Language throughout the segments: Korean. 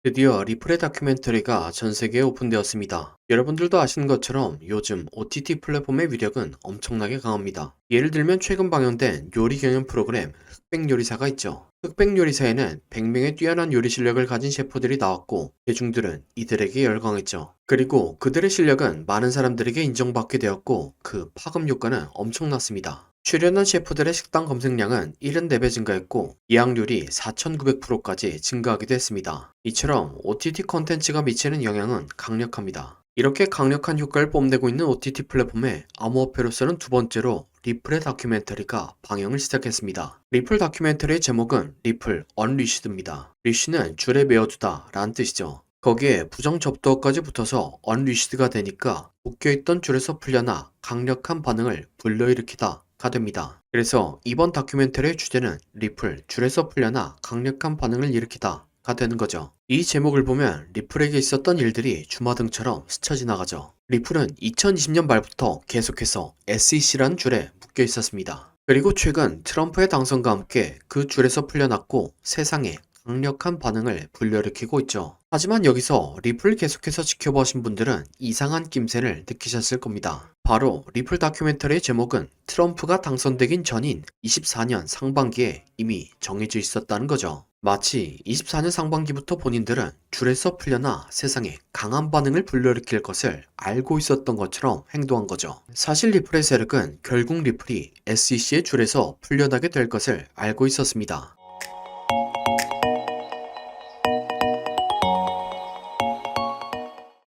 드디어 리플의 다큐멘터리가 전 세계에 오픈되었습니다. 여러분들도 아시는 것처럼 요즘 OTT 플랫폼의 위력은 엄청나게 강합니다. 예를 들면 최근 방영된 요리 경연 프로그램 흑백요리사가 있죠. 흑백요리사에는 100명의 뛰어난 요리 실력을 가진 셰프들이 나왔고 대중들은 이들에게 열광했죠. 그리고 그들의 실력은 많은 사람들에게 인정받게 되었고 그 파급 효과는 엄청났습니다. 출연한 셰프들의 식당 검색량은 74배 증가했고 예약률이 4,900%까지 증가하기도 했습니다. 이처럼 OTT 콘텐츠가 미치는 영향은 강력합니다. 이렇게 강력한 효과를 뽐내고 있는 OTT 플랫폼의 암호화폐로서는 두 번째로 리플의 다큐멘터리가 방영을 시작했습니다. 리플 다큐멘터리의 제목은 리플 언리시드입니다. 리쉬는 줄에 메어두다 라는 뜻이죠. 거기에 부정 접두어까지 붙어서 언리시드가 되니까 묶여있던 줄에서 풀려나 강력한 반응을 불러일으키다 가 됩니다. 그래서 이번 다큐멘터리의 주제는 리플 줄에서 풀려나 강력한 반응을 일으키다 가 되는 거죠. 이 제목을 보면 리플에게 있었던 일들이 주마등처럼 스쳐 지나가죠. 리플은 2020년 말부터 계속해서 SEC라는 줄에 묶여 있었습니다. 그리고 최근 트럼프의 당선과 함께 그 줄에서 풀려났고 세상에 강력한 반응을 불러일으키고 있죠. 하지만 여기서 리플을 계속해서 지켜보신 분들은 이상한 낌새를 느끼셨을 겁니다. 바로 리플 다큐멘터리의 제목은 트럼프가 당선되긴 전인 24년 상반기에 이미 정해져 있었다는 거죠. 마치 24년 상반기부터 본인들은 줄에서 풀려나 세상에 강한 반응을 불러일으킬 것을 알고 있었던 것처럼 행동한 거죠. 사실 리플의 세력은 결국 리플이 SEC의 줄에서 풀려나게 될 것을 알고 있었습니다.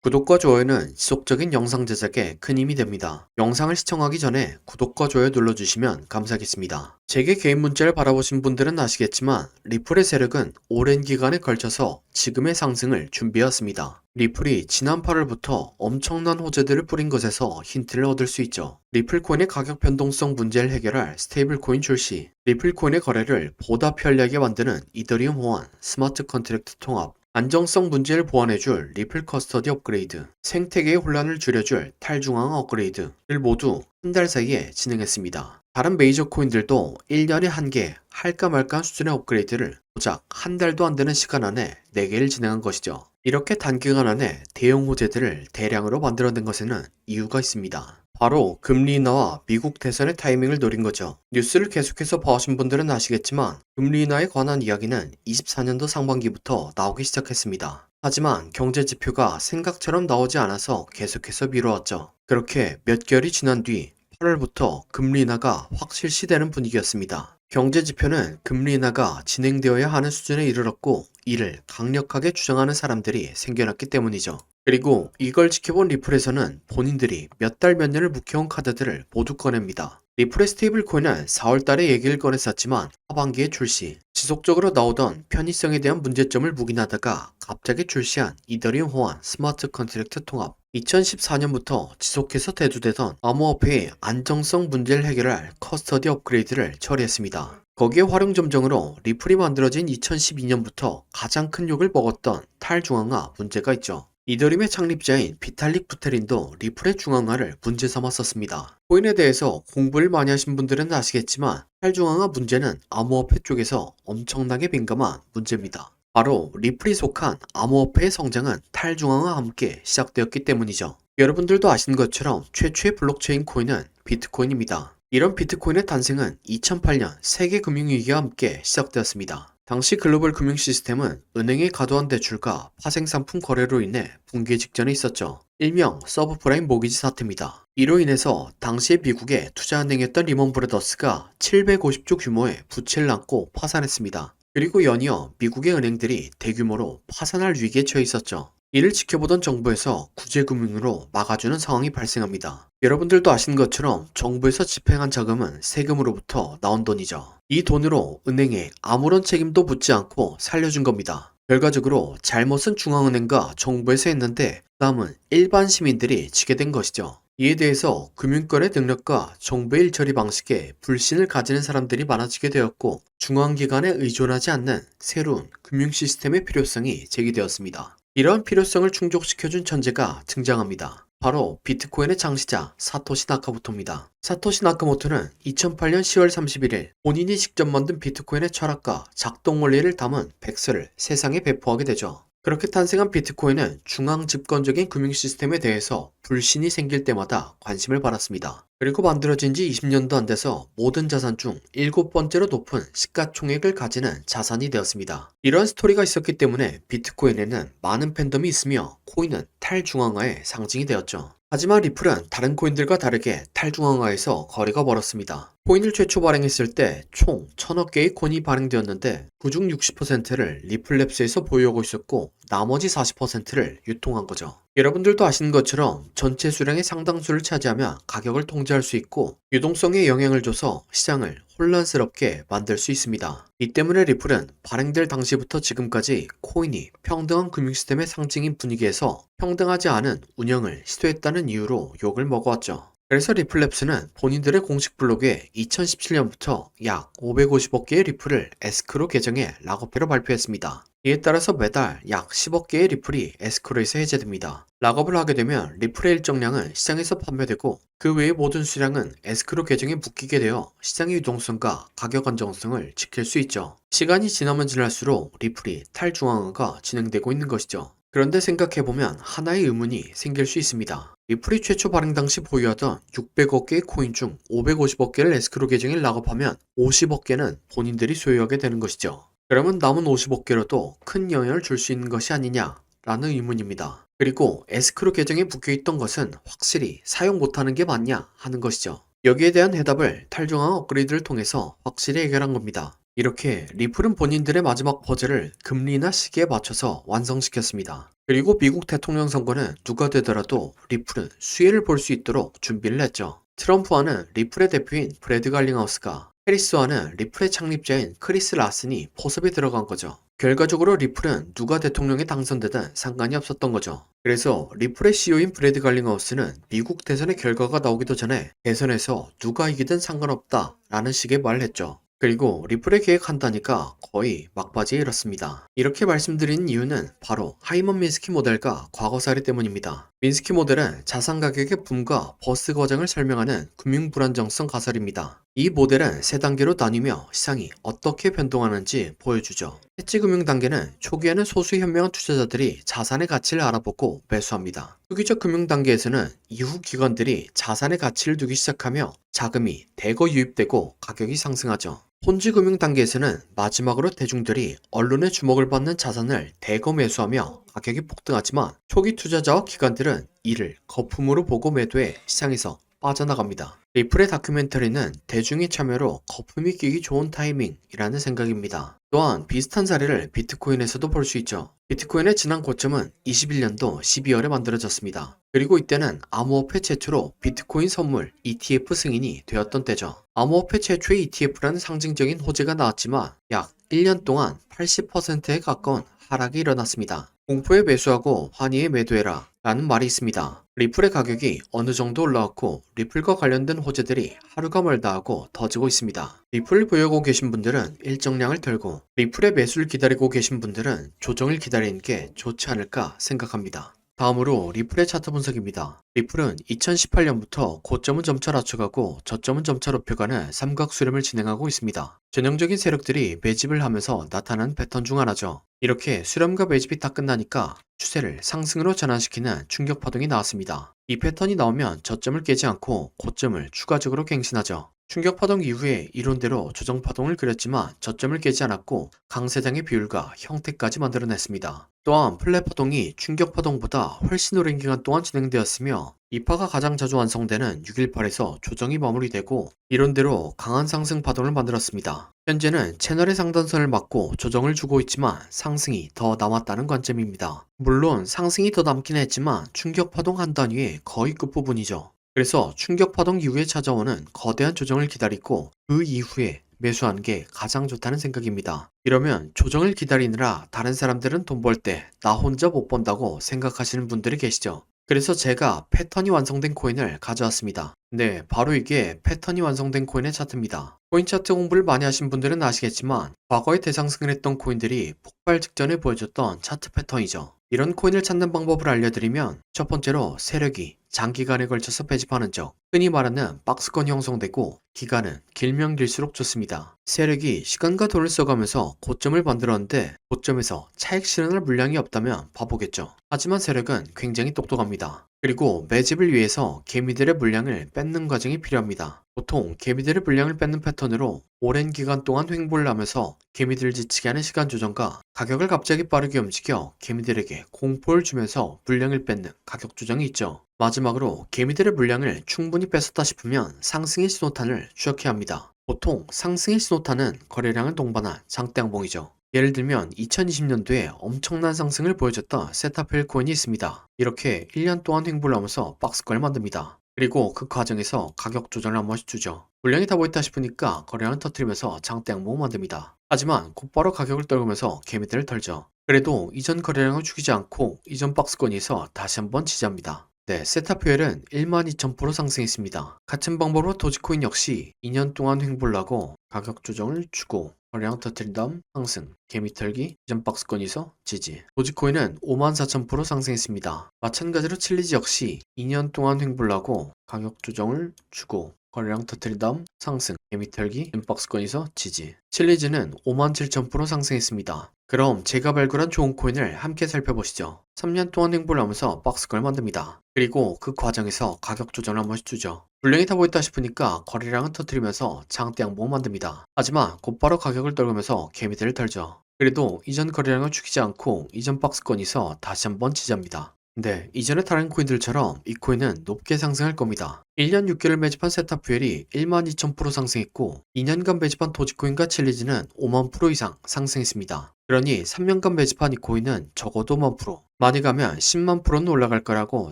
구독과 좋아요는 지속적인 영상 제작에 큰 힘이 됩니다. 영상을 시청하기 전에 구독과 좋아요 눌러주시면 감사하겠습니다. 제게 개인 문자를 바라보신 분들은 아시겠지만 리플의 세력은 오랜 기간에 걸쳐서 지금의 상승을 준비해왔습니다. 리플이 지난 8월부터 엄청난 호재들을 뿌린 것에서 힌트를 얻을 수 있죠. 리플코인의 가격 변동성 문제를 해결할 스테이블코인 출시, 리플코인의 거래를 보다 편리하게 만드는 이더리움 호환, 스마트 컨트랙트 통합, 안정성 문제를 보완해줄 리플 커스터디 업그레이드, 생태계의 혼란을 줄여줄 탈중앙화 업그레이드를 모두 한 달 사이에 진행했습니다. 다른 메이저 코인들도 1년에 한 개 할까 말까 수준의 업그레이드를 고작 한 달도 안 되는 시간 안에 4개를 진행한 것이죠. 이렇게 단기간 안에 대형 호재들을 대량으로 만들어낸 것에는 이유가 있습니다. 바로 금리 인하와 미국 대선의 타이밍을 노린 거죠. 뉴스를 계속해서 봐오신 분들은 아시겠지만 금리 인하에 관한 이야기는 24년도 상반기부터 나오기 시작했습니다. 하지만 경제 지표가 생각처럼 나오지 않아서 계속해서 미뤄왔죠. 그렇게 몇 개월이 지난 뒤 8월부터 금리 인하가 확 실시되는 분위기였습니다. 경제 지표는 금리 인하가 진행되어야 하는 수준에 이르렀고 이를 강력하게 주장하는 사람들이 생겨났기 때문이죠. 그리고 이걸 지켜본 리플에서는 본인들이 몇 달 몇 년을 묵혀온 카드들을 모두 꺼냅니다. 리플의 스테이블 코인은 4월 달에 얘기를 꺼냈었지만 하반기에 출시, 지속적으로 나오던 편의성에 대한 문제점을 묵인하다가 갑자기 출시한 이더리움 호환 스마트 컨트랙트 통합, 2014년부터 지속해서 대두되던 암호화폐의 안정성 문제를 해결할 커스터디 업그레이드를 처리했습니다. 거기에 활용 점정으로 리플이 만들어진 2012년부터 가장 큰 욕을 먹었던 탈중앙화 문제가 있죠. 이더리움의 창립자인 비탈릭 부테린도 리플의 중앙화를 문제 삼았었습니다. 코인에 대해서 공부를 많이 하신 분들은 아시겠지만 탈중앙화 문제는 암호화폐 쪽에서 엄청나게 민감한 문제입니다. 바로 리플이 속한 암호화폐의 성장은 탈중앙화와 함께 시작되었기 때문이죠. 여러분들도 아시는 것처럼 최초의 블록체인 코인은 비트코인입니다. 이런 비트코인의 탄생은 2008년 세계 금융위기와 함께 시작되었습니다. 당시 글로벌 금융 시스템은 은행의 과도한 대출과 파생상품 거래로 인해 붕괴 직전에 있었죠. 일명 서브프라임 모기지 사태입니다. 이로 인해서 당시의 미국의 투자은행이었던 리먼 브라더스가 750조 규모의 부채를 안고 파산했습니다. 그리고 연이어 미국의 은행들이 대규모로 파산할 위기에 처해 있었죠. 이를 지켜보던 정부에서 구제금융으로 막아주는 상황이 발생합니다. 여러분들도 아시는 것처럼 정부에서 집행한 자금은 세금으로부터 나온 돈이죠. 이 돈으로 은행에 아무런 책임도 묻지 않고 살려준 겁니다. 결과적으로 잘못은 중앙은행과 정부에서 했는데 부담은 일반 시민들이 지게 된 것이죠. 이에 대해서 금융권의 능력과 정부의 일처리 방식에 불신을 가지는 사람들이 많아지게 되었고 중앙기관에 의존하지 않는 새로운 금융 시스템의 필요성이 제기되었습니다. 이러한 필요성을 충족시켜준 천재가 등장합니다. 바로 비트코인의 창시자 사토시 나카모토입니다. 사토시 나카모토는 2008년 10월 31일 본인이 직접 만든 비트코인의 철학과 작동 원리를 담은 백서를 세상에 배포하게 되죠. 그렇게 탄생한 비트코인은 중앙 집권적인 금융 시스템에 대해서 불신이 생길 때마다 관심을 받았습니다. 그리고 만들어진 지 20년도 안 돼서 모든 자산 중 7번째로 높은 시가총액을 가지는 자산이 되었습니다. 이런 스토리가 있었기 때문에 비트코인에는 많은 팬덤이 있으며 코인은 탈중앙화의 상징이 되었죠. 하지만 리플은 다른 코인들과 다르게 탈중앙화에서 거리가 멀었습니다. 코인을 최초 발행했을 때 총 1000억 개의 코인이 발행되었는데 그중 60%를 리플랩스에서 보유하고 있었고 나머지 40%를 유통한 거죠. 여러분들도 아시는 것처럼 전체 수량의 상당수를 차지하며 가격을 통제할 수 있고 유동성에 영향을 줘서 시장을 혼란스럽게 만들 수 있습니다. 이 때문에 리플은 발행될 당시부터 지금까지 코인이 평등한 금융시스템의 상징인 분위기에서 평등하지 않은 운영을 시도했다는 이유로 욕을 먹어왔죠. 그래서 리플랩스는 본인들의 공식 블로그에 2017년부터 약 550억 개의 리플을 에스크로 계정해 락업회로 발표했습니다. 이에 따라서 매달 약 10억 개의 리플이 에스크로에서 해제됩니다. 락업을 하게 되면 리플의 일정량은 시장에서 판매되고 그 외의 모든 수량은 에스크로 계정에 묶이게 되어 시장의 유동성과 가격 안정성을 지킬 수 있죠. 시간이 지나면 지날수록 리플이 탈중앙화가 진행되고 있는 것이죠. 그런데 생각해보면 하나의 의문이 생길 수 있습니다. 리플이 최초 발행 당시 보유하던 600억 개의 코인 중 550억 개를 에스크로 계정에 락업하면 50억 개는 본인들이 소유하게 되는 것이죠. 그러면 남은 50억 개로도 큰 영향을 줄 수 있는 것이 아니냐라는 의문입니다. 그리고 에스크로 계정에 묶여있던 것은 확실히 사용 못하는 게 맞냐 하는 것이죠. 여기에 대한 해답을 탈중앙 업그레이드를 통해서 확실히 해결한 겁니다. 이렇게 리플은 본인들의 마지막 퍼즐을 금리나 시기에 맞춰서 완성시켰습니다. 그리고 미국 대통령 선거는 누가 되더라도 리플은 수혜를 볼 수 있도록 준비를 했죠. 트럼프와는 리플의 대표인 브래드 갈링하우스가, 해리스와는 리플의 창립자인 크리스 라슨이 포섭에 들어간 거죠. 결과적으로 리플은 누가 대통령에 당선되든 상관이 없었던 거죠. 그래서 리플의 CEO인 브래드 갈링하우스는 미국 대선의 결과가 나오기도 전에 대선에서 누가 이기든 상관없다 라는 식의 말을 했죠. 그리고 리플의 계획한다니까 거의 막바지에 이렇습니다. 이렇게 말씀드린 이유는 바로 하이먼 민스키 모델과 과거 사례 때문입니다. 민스키 모델은 자산 가격의 붐과 버스 과정을 설명하는 금융 불안정성 가설입니다. 이 모델은 세 단계로 나뉘며 시장이 어떻게 변동하는지 보여주죠. 해치 금융 단계는 초기에는 소수 현명한 투자자들이 자산의 가치를 알아보고 매수합니다. 투기적 금융 단계에서는 이후 기관들이 자산의 가치를 두기 시작하며 자금이 대거 유입되고 가격이 상승하죠. 혼지 금융 단계에서는 마지막으로 대중들이 언론의 주목을 받는 자산을 대거 매수하며 가격이 폭등하지만 초기 투자자와 기관들은 이를 거품으로 보고 매도해 시장에서 빠져나갑니다. 리플의 다큐멘터리는 대중의 참여로 거품이 끼기 좋은 타이밍이라는 생각입니다. 또한 비슷한 사례를 비트코인에서도 볼 수 있죠. 비트코인의 지난 고점은 21년도 12월에 만들어졌습니다. 그리고 이때는 암호화폐 최초로 비트코인 선물 ETF 승인이 되었던 때죠. 암호화폐 최초의 ETF라는 상징적인 호재가 나왔지만 약 1년 동안 80%에 가까운 하락이 일어났습니다. 공포에 매수하고 환희에 매도해라 라는 말이 있습니다. 리플의 가격이 어느 정도 올라왔고 리플과 관련된 호재들이 하루가 멀다 하고 터지고 있습니다. 리플을 보유하고 계신 분들은 일정량을 들고 리플의 매수를 기다리고 계신 분들은 조정을 기다리는 게 좋지 않을까 생각합니다. 다음으로 리플의 차트 분석입니다. 리플은 2018년부터 고점은 점차 낮춰가고 저점은 점차 높여가는 삼각 수렴을 진행하고 있습니다. 전형적인 세력들이 매집을 하면서 나타난 패턴 중 하나죠. 이렇게 수렴과 매집이 다 끝나니까 추세를 상승으로 전환시키는 충격 파동이 나왔습니다. 이 패턴이 나오면 저점을 깨지 않고 고점을 추가적으로 갱신하죠. 충격 파동 이후에 이론대로 조정 파동을 그렸지만 저점을 깨지 않았고 강세장의 비율과 형태까지 만들어냈습니다. 또한 플랫 파동이 충격 파동보다 훨씬 오랜 기간 동안 진행되었으며 이파가 가장 자주 완성되는 618에서 조정이 마무리되고 이론대로 강한 상승 파동을 만들었습니다. 현재는 채널의 상단선을 맞고 조정을 주고 있지만 상승이 더 남았다는 관점입니다. 물론 상승이 더 남긴 했지만 충격 파동 한 단위의 거의 끝부분이죠. 그래서 충격 파동 이후에 찾아오는 거대한 조정을 기다리고 그 이후에 매수하는 게 가장 좋다는 생각입니다. 이러면 조정을 기다리느라 다른 사람들은 돈 벌 때 나 혼자 못 번다고 생각하시는 분들이 계시죠. 그래서 제가 패턴이 완성된 코인을 가져왔습니다. 네, 바로 이게 패턴이 완성된 코인의 차트입니다. 코인 차트 공부를 많이 하신 분들은 아시겠지만 과거에 대상승을 했던 코인들이 폭발 직전에 보여줬던 차트 패턴이죠. 이런 코인을 찾는 방법을 알려드리면 첫 번째로 세력이 장기간에 걸쳐서 배집하는 적, 흔히 말하는 박스권이 형성되고 기간은 길면 길수록 좋습니다. 세력이 시간과 돈을 써가면서 고점을 만들었는데 고점에서 차익 실현할 물량이 없다면 바보겠죠. 하지만 세력은 굉장히 똑똑합니다. 그리고 매집을 위해서 개미들의 물량을 뺏는 과정이 필요합니다. 보통 개미들의 물량을 뺏는 패턴으로 오랜 기간 동안 횡보를 하면서 개미들을 지치게 하는 시간 조정과 가격을 갑자기 빠르게 움직여 개미들에게 공포를 주면서 물량을 뺏는 가격 조정이 있죠. 마지막으로 개미들의 물량을 충분히 뺏었다 싶으면 상승의 신호탄을 추적해야 합니다. 보통 상승의 신호탄은 거래량을 동반한 장대양봉이죠. 예를 들면 2020년도에 엄청난 상승을 보여줬던 세타필 코인이 있습니다. 이렇게 1년 동안 횡보를 하면서 박스권을 만듭니다. 그리고 그 과정에서 가격 조정을 한 번씩 주죠. 물량이 다 모였다 싶으니까 거래량을 터뜨리면서 장대양봉을 만듭니다. 하지만 곧바로 가격을 떨구면서 개미들을 털죠. 그래도 이전 거래량을 죽이지 않고 이전 박스권에서 다시 한번 지지합니다. 네, 세타퓨엘은 12,000% 상승했습니다. 같은 방법으로 도지코인 역시 2년 동안 횡보를 하고 가격 조정을 주고 거래량 터뜨린 다음 상승, 개미 털기, 이전 박스권에서 지지. 도지코인은 54,000% 상승했습니다. 마찬가지로 칠리지 역시 2년 동안 횡보를 하고 가격 조정을 주고 거래량 터뜨린 다음 상승, 개미 털기, 박스권에서 지지. 칠리지는 57,000% 상승했습니다. 그럼 제가 발굴한 좋은 코인을 함께 살펴보시죠. 3년 동안 횡보를 하면서 박스권을 만듭니다. 그리고 그 과정에서 가격 조정을 한 번씩 주죠. 물량이 다 보였다 싶으니까 거래량을 터뜨리면서 장대 양봉을 만듭니다. 하지만 곧바로 가격을 떨구면서 개미들을 털죠. 그래도 이전 거래량을 죽이지 않고 이전 박스권에서 다시 한번 지지합니다. 네, 이전의 다른 코인들처럼 이 코인은 높게 상승할 겁니다. 1년 6개월 매집한 세타퓨엘이 12,000% 상승했고 2년간 매집한 도지코인과 칠리지는 5만% 이상 상승했습니다. 그러니 3년간 매집한 이 코인은 적어도 5만%, 많이 가면 10만%는 올라갈 거라고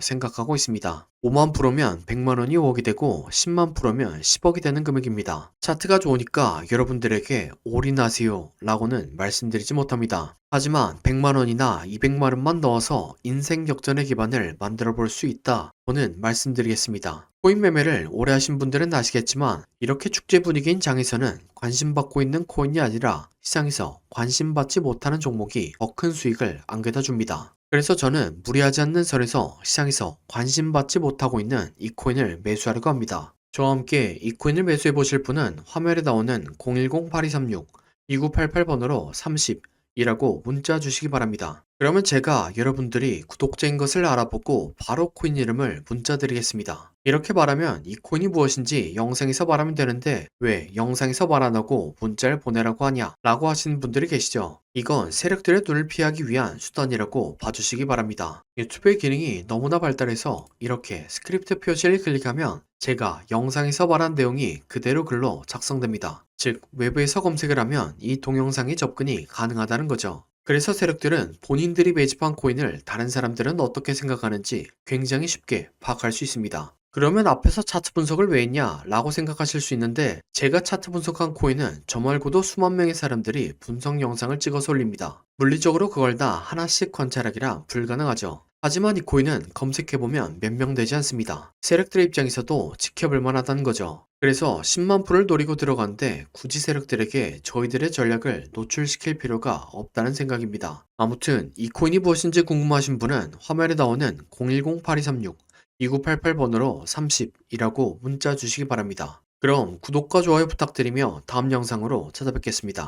생각하고 있습니다. 5만%면 100만원이 5억이 되고 10만%면 10억이 되는 금액입니다. 차트가 좋으니까 여러분들에게 올인하세요 라고는 말씀드리지 못합니다. 하지만 100만원이나 200만원만 넣어서 인생 역전의 기반을 만들어 볼 수 있다. 저는 말씀드리겠습니다. 코인 매매를 오래 하신 분들은 아시겠지만 이렇게 축제 분위기인 장에서는 관심받고 있는 코인이 아니라 시장에서 관심받지 못하는 종목이 더 큰 수익을 안겨다 줍니다. 그래서 저는 무리하지 않는 선에서 시장에서 관심받지 못하고 있는 이 코인을 매수하려고 합니다. 저와 함께 이 코인을 매수해 보실 분은 화면에 나오는 010-8236-2988번으로 30이라고 문자 주시기 바랍니다. 그러면 제가 여러분들이 구독자인 것을 알아보고 바로 코인 이름을 문자 드리겠습니다. 이렇게 말하면 이 코인이 무엇인지 영상에서 말하면 되는데 왜 영상에서 말 안 하고 문자를 보내라고 하냐 라고 하시는 분들이 계시죠. 이건 세력들의 눈을 피하기 위한 수단이라고 봐주시기 바랍니다. 유튜브의 기능이 너무나 발달해서 이렇게 스크립트 표시를 클릭하면 제가 영상에서 말한 내용이 그대로 글로 작성됩니다. 즉 외부에서 검색을 하면 이 동영상에 접근이 가능하다는 거죠. 그래서 세력들은 본인들이 매집한 코인을 다른 사람들은 어떻게 생각하는지 굉장히 쉽게 파악할 수 있습니다. 그러면 앞에서 차트 분석을 왜 했냐 라고 생각하실 수 있는데 제가 차트 분석한 코인은 저 말고도 수만 명의 사람들이 분석 영상을 찍어서 올립니다. 물리적으로 그걸 다 하나씩 관찰하기라 불가능하죠. 하지만 이 코인은 검색해보면 몇 명 되지 않습니다. 세력들의 입장에서도 지켜볼 만하다는 거죠. 그래서 10만 프로를 노리고 들어가는데 굳이 세력들에게 저희들의 전략을 노출시킬 필요가 없다는 생각입니다. 아무튼 이 코인이 무엇인지 궁금하신 분은 화면에 나오는 010-8236-2988번으로 30이라고 문자 주시기 바랍니다. 그럼 구독과 좋아요 부탁드리며 다음 영상으로 찾아뵙겠습니다.